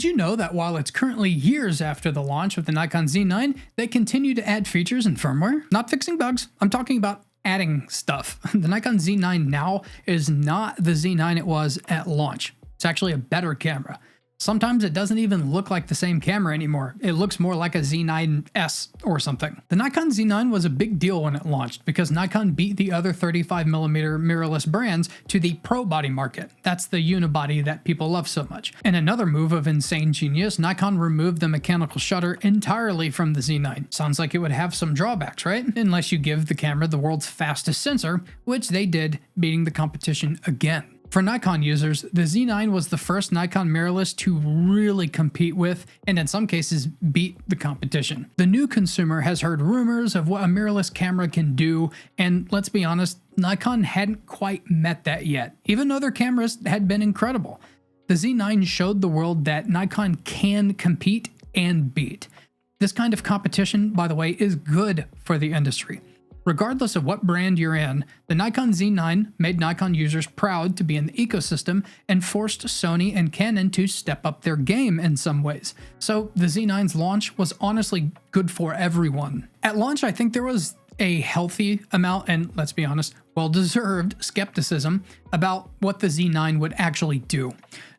Did you know that while it's currently years after the launch of the Nikon Z9, they continue to add features and firmware? Not fixing bugs, I'm talking about adding stuff. The Nikon Z9 now is not the Z9 it was at launch. It's actually a better camera. Sometimes it doesn't even look like the same camera anymore. It looks more like a Z9S or something. The Nikon Z9 was a big deal when it launched because Nikon beat the other 35mm mirrorless brands to the pro body market. That's the unibody that people love so much. In another move of insane genius, Nikon removed the mechanical shutter entirely from the Z9. Sounds like it would have some drawbacks, right? Unless you give the camera the world's fastest sensor, which they did, beating the competition again. For Nikon users, the Z9 was the first Nikon mirrorless to really compete with, and in some cases, beat the competition. The new consumer has heard rumors of what a mirrorless camera can do, and let's be honest, Nikon hadn't quite met that yet, even though their cameras had been incredible. The Z9 showed the world that Nikon can compete and beat. This kind of competition, by the way, is good for the industry. Regardless of what brand you're in, the Nikon Z9 made Nikon users proud to be in the ecosystem and forced Sony and Canon to step up their game in some ways. So the Z9's launch was honestly good for everyone. At launch, I think there was a healthy amount, and let's be honest, well-deserved skepticism about what the Z9 would actually do.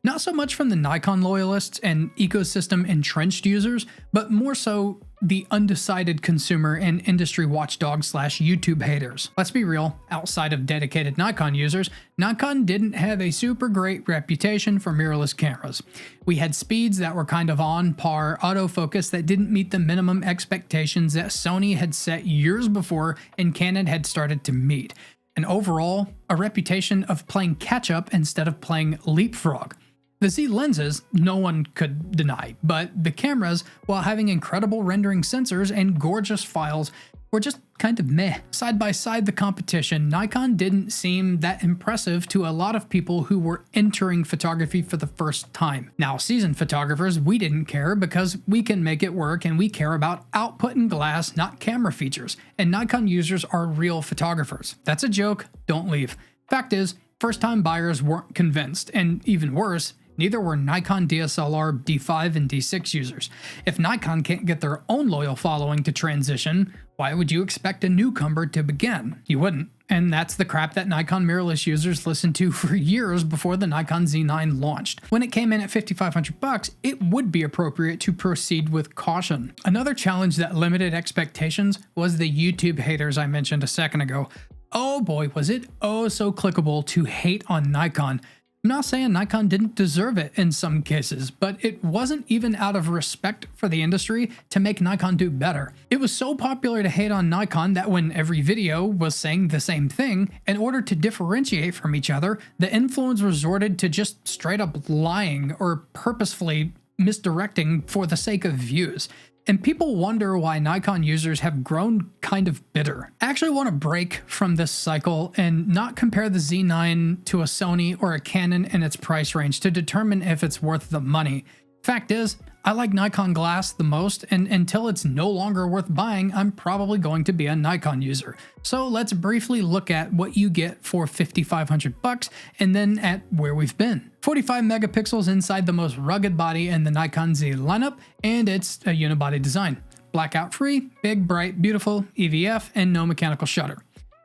Not so much from the Nikon loyalists and ecosystem entrenched users, but more so the undecided consumer and industry watchdogs / YouTube haters. Let's be real, outside of dedicated Nikon users, Nikon didn't have a super great reputation for mirrorless cameras. We had speeds that were kind of on par, autofocus that didn't meet the minimum expectations that Sony had set years before and Canon had started to meet. And overall, a reputation of playing catch-up instead of playing leapfrog. The Z lenses, no one could deny, but the cameras, while having incredible rendering sensors and gorgeous files, were just kind of meh. Side by side the competition, Nikon didn't seem that impressive to a lot of people who were entering photography for the first time. Now, seasoned photographers, we didn't care because we can make it work and we care about output and glass, not camera features. And Nikon users are real photographers. That's a joke, don't leave. Fact is, first-time buyers weren't convinced, and even worse, neither were Nikon DSLR D5 and D6 users. If Nikon can't get their own loyal following to transition, why would you expect a newcomer to begin? You wouldn't. And that's the crap that Nikon mirrorless users listened to for years before the Nikon Z9 launched. When it came in at $5,500, it would be appropriate to proceed with caution. Another challenge that limited expectations was the YouTube haters I mentioned a second ago. Oh boy, was it oh so clickable to hate on Nikon. I'm not saying Nikon didn't deserve it in some cases, but it wasn't even out of respect for the industry to make Nikon do better. It was so popular to hate on Nikon that when every video was saying the same thing, in order to differentiate from each other, the influencers resorted to just straight up lying or purposefully misdirecting for the sake of views. And people wonder why Nikon users have grown kind of bitter. I actually want to break from this cycle and not compare the Z9 to a Sony or a Canon in its price range to determine if it's worth the money. Fact is, I like Nikon glass the most, and until it's no longer worth buying, I'm probably going to be a Nikon user. So let's briefly look at what you get for $5,500 and then at where we've been. 45 megapixels inside the most rugged body in the Nikon Z lineup, and it's a unibody design. Blackout free, big, bright, beautiful, EVF, and no mechanical shutter.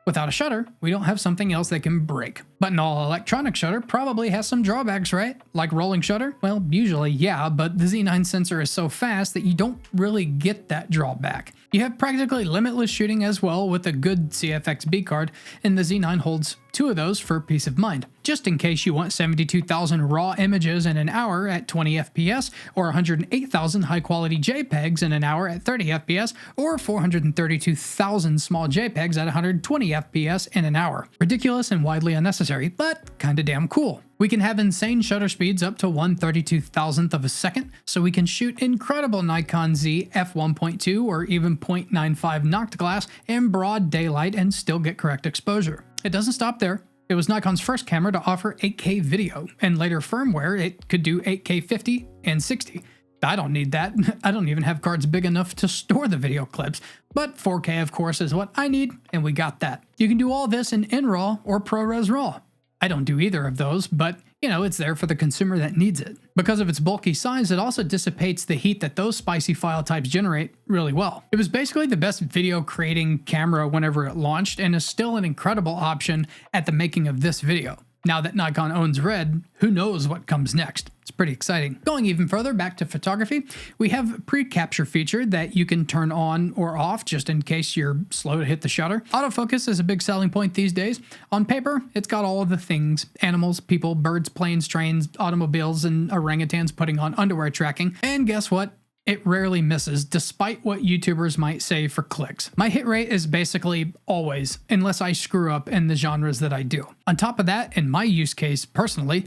Without a shutter, we don't have something else that can break. But an all-electronic shutter probably has some drawbacks, right? Like rolling shutter? Well, usually yeah, but the Z9 sensor is so fast that you don't really get that drawback. You have practically limitless shooting as well with a good CFXB card, and the Z9 holds 2 of those for peace of mind. Just in case you want 72,000 raw images in an hour at 20 FPS, or 108,000 high-quality JPEGs in an hour at 30 FPS, or 432,000 small JPEGs at 120 FPS in an hour. Ridiculous and widely unnecessary, but kinda damn cool. We can have insane shutter speeds up to 1/32,000th of a second, so we can shoot incredible Nikon Z f1.2 or even 0.95 knocked glass in broad daylight and still get correct exposure. It doesn't stop there. It was Nikon's first camera to offer 8K video, and later firmware it could do 8K 50 and 60. I don't need that. I don't even have cards big enough to store the video clips, but 4K of course is what I need, and we got that. You can do all this in RAW or ProRes RAW. I don't do either of those, but you know, it's there for the consumer that needs it. Because of its bulky size, it also dissipates the heat that those spicy file types generate really well. It was basically the best video creating camera whenever it launched, and is still an incredible option at the making of this video. Now that Nikon owns Red, who knows what comes next? It's pretty exciting. Going even further back to photography, we have a pre-capture feature that you can turn on or off just in case you're slow to hit the shutter. Autofocus is a big selling point these days. On paper, it's got all of the things: animals, people, birds, planes, trains, automobiles, and orangutans putting on underwear tracking. And guess what? It rarely misses, despite what YouTubers might say for clicks. My hit rate is basically always, unless I screw up in the genres that I do. On top of that, in my use case personally,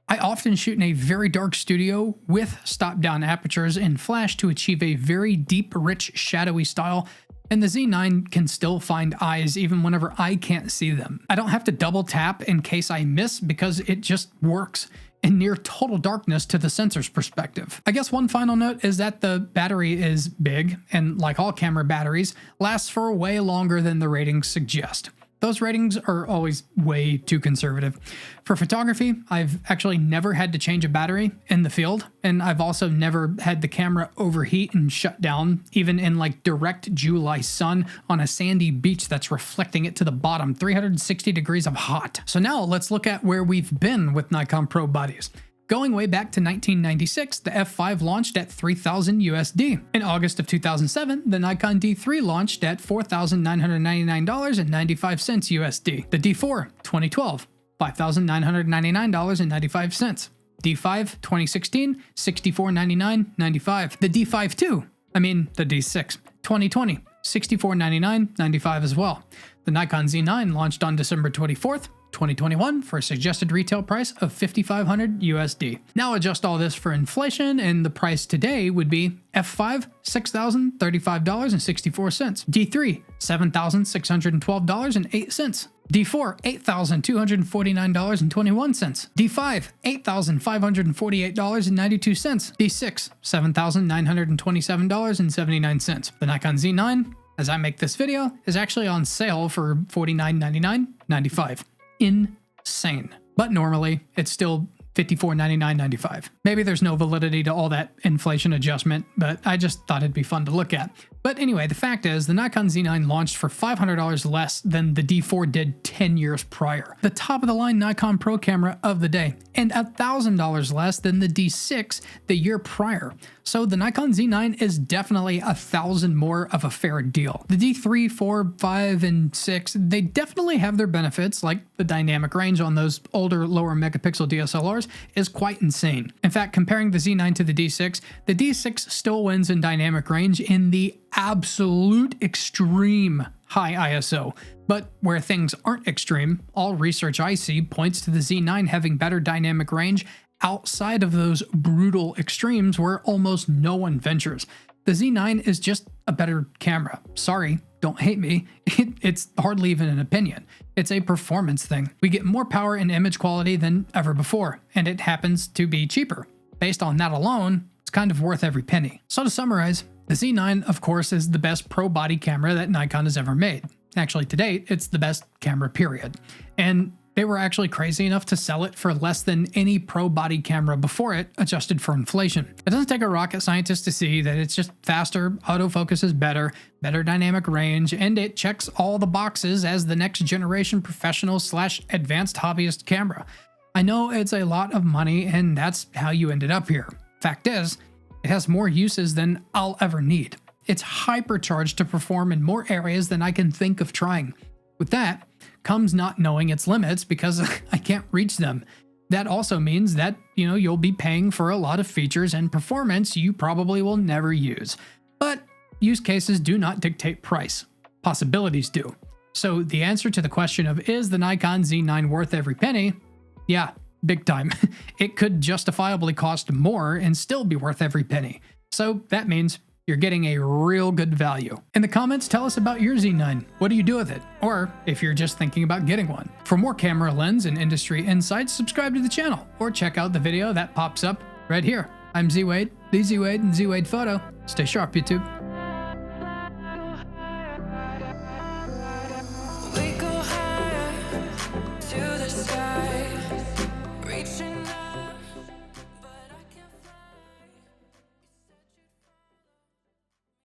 I often shoot in a very dark studio with stop-down apertures and flash to achieve a very deep, rich, shadowy style, and the Z9 can still find eyes even whenever I can't see them. I don't have to double tap in case I miss because it just works in near total darkness to the sensor's perspective. I guess one final note is that the battery is big, and like all camera batteries, lasts for way longer than the ratings suggest. Those ratings are always way too conservative. For photography, I've actually never had to change a battery in the field, and I've also never had the camera overheat and shut down, even in like direct July sun on a sandy beach that's reflecting it to the bottom, 360 degrees of hot. So now let's look at where we've been with Nikon Pro bodies. Going way back to 1996, the F5 launched at $3,000 USD. In August of 2007, the Nikon D3 launched at $4,999.95 USD. The D4, 2012, $5,999.95. D5, 2016, $6499.95. The D5 the D6, 2020, $6499.95 as well. The Nikon Z9 launched on December 24th, 2021 for a suggested retail price of $5,500 USD. Now adjust all this for inflation, and the price today would be F5, $6,035.64, D3, $7,612.08, D4, $8,249.21, D5, $8,548.92, D6, $7,927.79. The Nikon Z9, as I make this video, is actually on sale for $49.99.95. Insane. But normally, it's still $54.99.95. Maybe there's no validity to all that inflation adjustment, but I just thought it'd be fun to look at. But anyway, the fact is, the Nikon Z9 launched for $500 less than the D4 did 10 years prior. The top-of-the-line Nikon Pro camera of the day, and $1,000 less than the D6 the year prior. So the Nikon Z9 is definitely $1,000 more of a fair deal. The D3, 4, 5, and 6, they definitely have their benefits, like the dynamic range on those older, lower megapixel DSLRs is quite insane. In fact, comparing the Z9 to the D6 still wins in dynamic range in the absolute extreme high ISO. But where things aren't extreme, all research I see points to the Z9 having better dynamic range outside of those brutal extremes where almost no one ventures. The Z9 is just a better camera. Sorry, don't hate me. It's hardly even an opinion. It's a performance thing. We get more power and image quality than ever before, and it happens to be cheaper. Based on that alone, it's kind of worth every penny. So to summarize, the Z9, of course, is the best pro body camera that Nikon has ever made. Actually, to date, it's the best camera, period. And they were actually crazy enough to sell it for less than any pro body camera before it, adjusted for inflation. It doesn't take a rocket scientist to see that it's just faster, autofocus is better dynamic range, and it checks all the boxes as the next generation professional / advanced hobbyist camera. I know it's a lot of money, and that's how you ended up here. Fact is, it has more uses than I'll ever need. It's hypercharged to perform in more areas than I can think of trying. With that comes not knowing its limits because I can't reach them. That also means that, you'll be paying for a lot of features and performance you probably will never use. But use cases do not dictate price. Possibilities do. So the answer to the question of is the Nikon Z9 worth every penny? Yeah, big time. It could justifiably cost more and still be worth every penny. So that means you're getting a real good value. In the comments, tell us about your Z9. What do you do with it? Or if you're just thinking about getting one. For more camera lens and industry insights, subscribe to the channel or check out the video that pops up right here. I'm Z Wade, the Z Wade and Z Wade Photo. Stay sharp, YouTube.